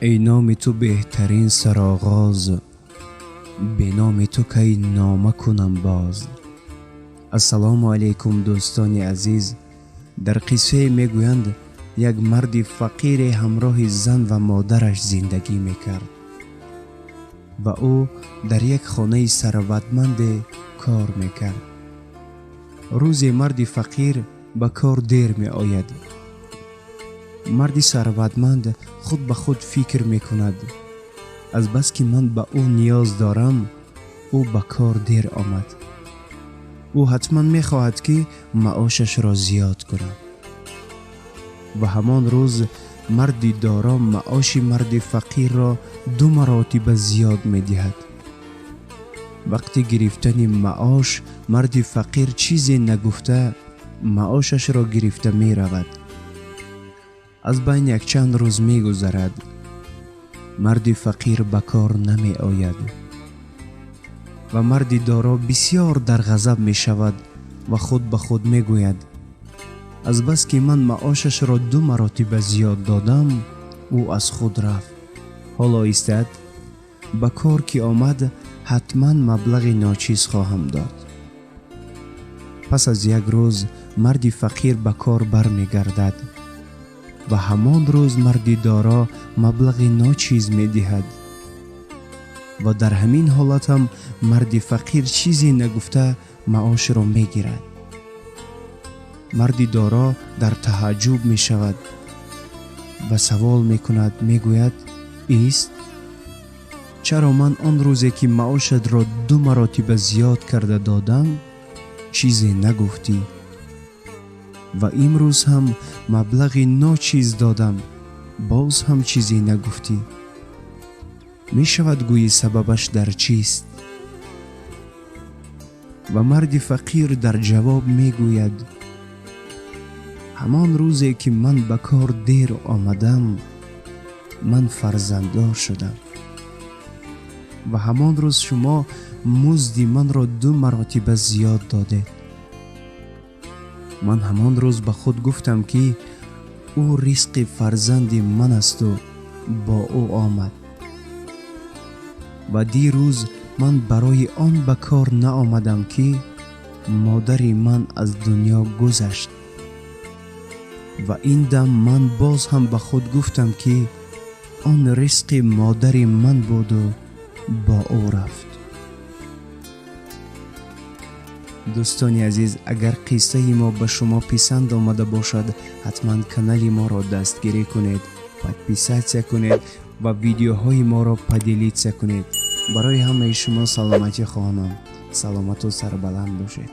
ای نام تو بهترین سرآغاز، به نام تو کی نامه کنم باز. السلام علیکم دوستان عزیز. در قصه میگویند یک مرد فقیر همراه زن و مادرش زندگی میکرد و او در یک خانه ثروتمند کار میکرد. روزی مرد فقیر به کار دیر می آید. مرد ثروتمند خود به خود فکر میکند از بس که من به او نیاز دارم او به کار دیر آمد. او حتما میخواهد که معاشش را زیاد کند. و همان روز مرد دارا معاش مرد فقیر را 2 مراتب زیاد میدهد. وقتی گرفتن معاش مرد فقیر چیزی نگفته معاشش را گرفته می رود. از بین یک چند روز می گذرد. مرد فقیر به کار نمی آید و مرد دارا بسیار در غضب می شود و خود به خود می گوید از بس که من معاشش را 2 مراتب زیاد دادم او از خود رفت. حالا ایستد به کار که آمد حتما مبلغ ناچیز خواهم داد. پس از یک روز مرد فقیر به کار برمی گردد و همان روز مرد دارا مبلغ ناچیز می دهد و در همین حالت هم مرد فقیر چیزی نگفته معاش را می گیرد. مرد دارا در تعجب می شود و سوال می کند، می گوید ایست چرا من آن روزی که معاشت را 2 مراتب زیاد کرده دادم چیزی نگفتی و امروز هم مبلغ ناچیز دادم باز هم چیزی نگفتی؟ می شود گویی سببش در چیست؟ و مرد فقیر در جواب می گوید همان روزی که من به کار دیر آمدم من فرزنددار شدم و همان روز شما مزد من را 2 مراتب زیاد داده. من همان روز به خود گفتم که او رزق فرزند من است و با او آمد و دیروز من برای آن به کار نآمدم که مادر من از دنیا گذشت و این دم من باز هم به خود گفتم که آن رزق مادر من بود و با او رفت. دوستان عزیز، اگر قصه ما به شما پسند آمده باشد حتما کانال ما را دستگیری کنید، پادپیساچیا کنید و ویدیوهای ما را پدیلیتسیا کنید. برای همه شما سلامتی خواهانم. سلامت و سربلند باشید.